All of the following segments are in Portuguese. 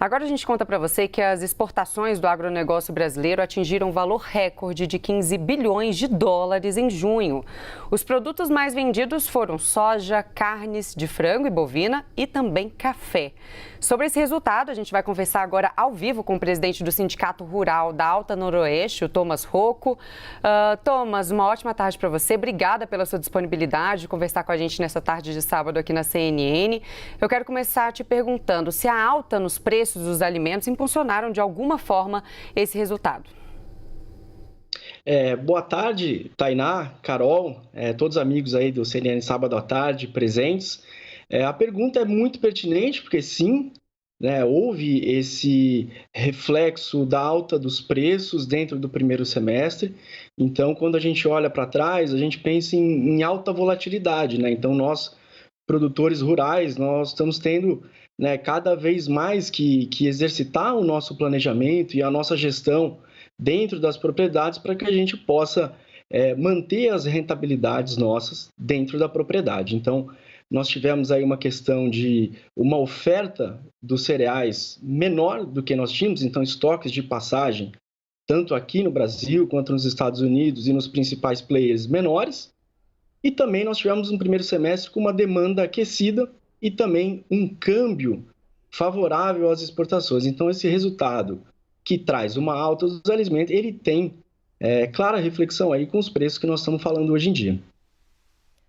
Agora a gente conta para você que as exportações do agronegócio brasileiro atingiram um valor recorde de 15 bilhões de dólares em junho. Os produtos mais vendidos foram soja, carnes de frango e bovina e também café. Sobre esse resultado, a gente vai conversar agora ao vivo com o presidente do Sindicato Rural da Alta Noroeste, o Thomas Rocco. Thomas, uma ótima tarde para você. Obrigada pela sua disponibilidade de conversar com a gente nessa tarde de sábado aqui na CNN. Eu quero começar te perguntando se a alta nos preços dos alimentos impulsionaram de alguma forma esse resultado. Boa tarde, Tainá, Carol, todos os amigos aí do CNN Sábado à Tarde presentes. A pergunta é muito pertinente, porque sim, houve esse reflexo da alta dos preços dentro do primeiro semestre. Então, quando a gente olha para trás, a gente pensa em alta volatilidade, Então, nós, produtores rurais, nós estamos tendo cada vez mais que exercitar o nosso planejamento e a nossa gestão dentro das propriedades para que a gente possa manter as rentabilidades nossas dentro da propriedade. Então, nós tivemos aí uma questão de uma oferta dos cereais menor do que nós tínhamos, então estoques de passagem, tanto aqui no Brasil quanto nos Estados Unidos e nos principais players menores. E também nós tivemos um primeiro semestre com uma demanda aquecida e também um câmbio favorável às exportações. Então, esse resultado que traz uma alta dos alimentos, ele tem clara reflexão aí com os preços que nós estamos falando hoje em dia.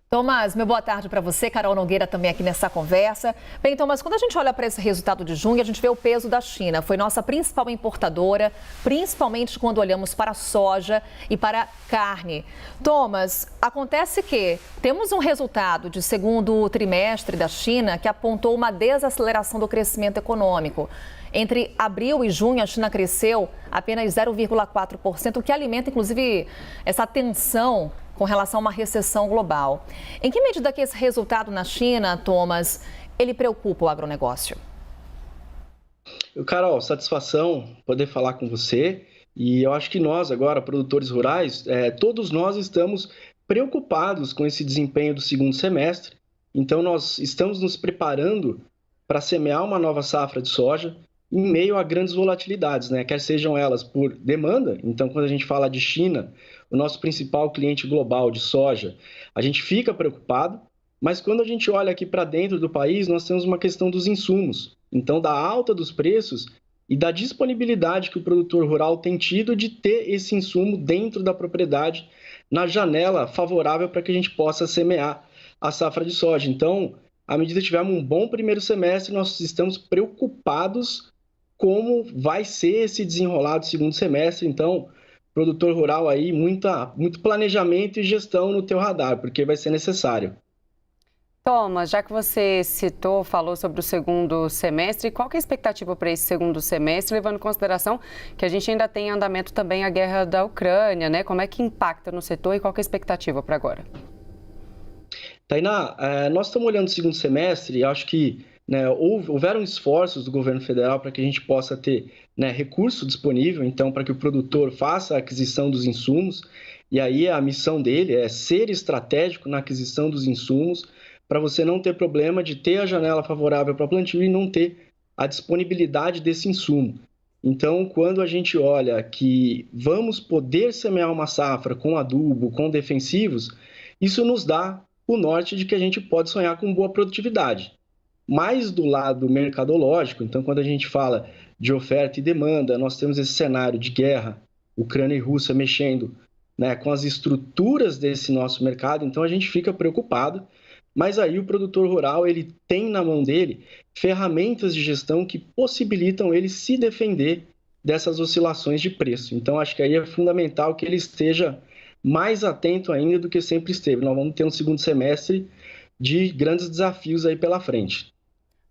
Thomas, meu boa tarde para você, Carol Nogueira também aqui nessa conversa. Bem, Thomas, quando a gente olha para esse resultado de junho, a gente vê o peso da China. Foi nossa principal importadora, principalmente quando olhamos para a soja e para a carne. Thomas, acontece que temos um resultado de segundo trimestre da China que apontou uma desaceleração do crescimento econômico. Entre abril e junho, a China cresceu apenas 0,4%, o que alimenta, inclusive, essa tensão com relação a uma recessão global. Em que medida que esse resultado na China, Thomas, ele preocupa o agronegócio? Carol, satisfação poder falar com você. E eu acho que nós agora, produtores rurais, todos nós estamos preocupados com esse desempenho do segundo semestre. Então, nós estamos nos preparando para semear uma nova safra de soja em meio a grandes volatilidades, quer sejam elas por demanda. Então, quando a gente fala de China, o nosso principal cliente global de soja, a gente fica preocupado, mas quando a gente olha aqui para dentro do país, nós temos uma questão dos insumos. Então, da alta dos preços e da disponibilidade que o produtor rural tem tido de ter esse insumo dentro da propriedade, na janela favorável para que a gente possa semear a safra de soja. Então, à medida que tivermos um bom primeiro semestre, nós estamos preocupados como vai ser esse desenrolado segundo semestre. Então, produtor rural aí, muito planejamento e gestão no teu radar, porque vai ser necessário. Thomas, já que você falou sobre o segundo semestre, qual que é a expectativa para esse segundo semestre, levando em consideração que a gente ainda tem em andamento também a guerra da Ucrânia, Como é que impacta no setor e qual que é a expectativa para agora? Tainá, nós estamos olhando o segundo semestre e acho que houveram esforços do governo federal para que a gente possa ter recurso disponível, então, para que o produtor faça a aquisição dos insumos. E aí a missão dele é ser estratégico na aquisição dos insumos, para você não ter problema de ter a janela favorável para plantio e não ter a disponibilidade desse insumo. Então, quando a gente olha que vamos poder semear uma safra com adubo, com defensivos, isso nos dá o norte de que a gente pode sonhar com boa produtividade. Mais do lado mercadológico, então, quando a gente fala de oferta e demanda, nós temos esse cenário de guerra, Ucrânia e Rússia mexendo com as estruturas desse nosso mercado, então a gente fica preocupado, mas aí o produtor rural ele tem na mão dele ferramentas de gestão que possibilitam ele se defender dessas oscilações de preço. Então, acho que aí é fundamental que ele esteja mais atento ainda do que sempre esteve. Nós vamos ter um segundo semestre de grandes desafios aí pela frente.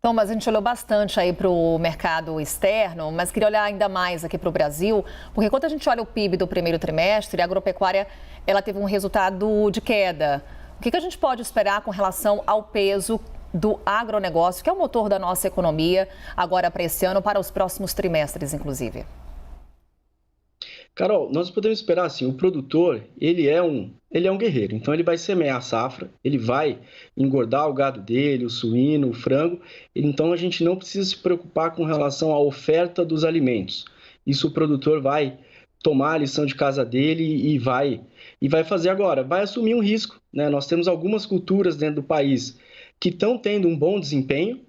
Thomas, a gente olhou bastante aí para o mercado externo, mas queria olhar ainda mais aqui para o Brasil, porque quando a gente olha o PIB do primeiro trimestre, a agropecuária ela teve um resultado de queda. O que a gente pode esperar com relação ao peso do agronegócio, que é o motor da nossa economia, agora para esse ano, para os próximos trimestres, inclusive? Carol, nós podemos esperar assim, o produtor, ele é um guerreiro, então ele vai semear a safra, ele vai engordar o gado dele, o suíno, o frango, então a gente não precisa se preocupar com relação à oferta dos alimentos. Isso o produtor vai tomar a lição de casa dele e vai fazer agora, vai assumir um risco, né? Nós temos algumas culturas dentro do país que estão tendo um bom desempenho,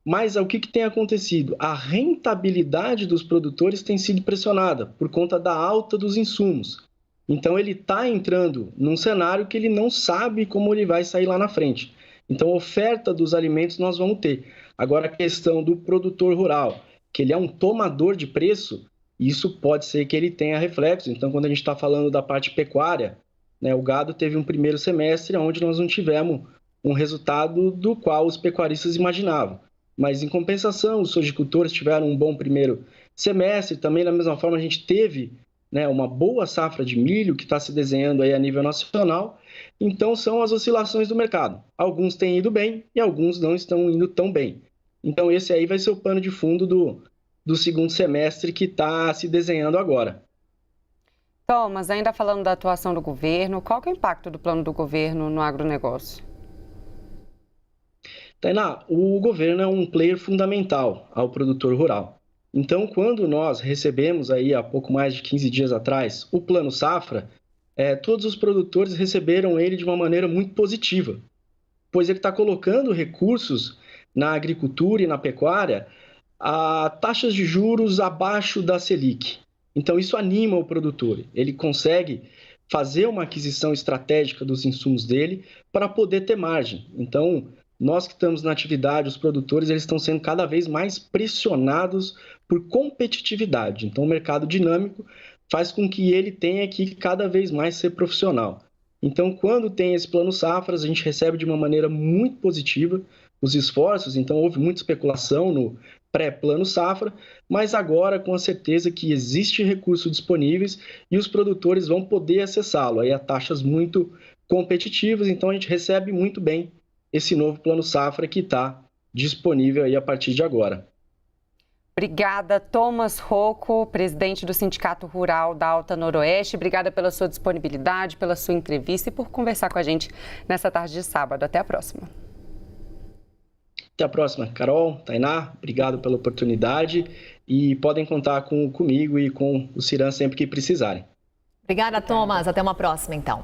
mas o que tem acontecido? A rentabilidade dos produtores tem sido pressionada por conta da alta dos insumos. Então, ele está entrando num cenário que ele não sabe como ele vai sair lá na frente. Então, a oferta dos alimentos nós vamos ter. Agora, a questão do produtor rural, que ele é um tomador de preço, isso pode ser que ele tenha reflexo. Então, quando a gente está falando da parte pecuária, né, o gado teve um primeiro semestre onde nós não tivemos um resultado do qual os pecuaristas imaginavam. Mas, em compensação, os sojicultores tiveram um bom primeiro semestre. Também, da mesma forma, a gente teve, né, uma boa safra de milho que está se desenhando aí a nível nacional. Então, são as oscilações do mercado. Alguns têm ido bem e alguns não estão indo tão bem. Então, esse aí vai ser o pano de fundo do segundo semestre que está se desenhando agora. Thomas, ainda falando da atuação do governo, qual que é o impacto do plano do governo no agronegócio? Tainá, o governo é um player fundamental ao produtor rural. Então, quando nós recebemos aí há pouco mais de 15 dias atrás o Plano Safra, todos os produtores receberam ele de uma maneira muito positiva, pois ele está colocando recursos na agricultura e na pecuária a taxas de juros abaixo da Selic. Então, isso anima o produtor. Ele consegue fazer uma aquisição estratégica dos insumos dele para poder ter margem. Então, nós que estamos na atividade, os produtores, eles estão sendo cada vez mais pressionados por competitividade. Então, o mercado dinâmico faz com que ele tenha que cada vez mais ser profissional. Então, quando tem esse plano safras, a gente recebe de uma maneira muito positiva os esforços. Então, houve muita especulação no pré-plano safra, mas agora com a certeza que existe recursos disponíveis e os produtores vão poder acessá-lo aí a taxas muito competitivas. Então, a gente recebe muito bem esse novo plano safra que está disponível aí a partir de agora. Obrigada, Thomas Rocco, presidente do Sindicato Rural da Alta Noroeste. Obrigada pela sua disponibilidade, pela sua entrevista e por conversar com a gente nessa tarde de sábado. Até a próxima. Até a próxima, Carol, Tainá, obrigado pela oportunidade e podem contar comigo e com o Ciran sempre que precisarem. Obrigada, Thomas. Até uma próxima, então.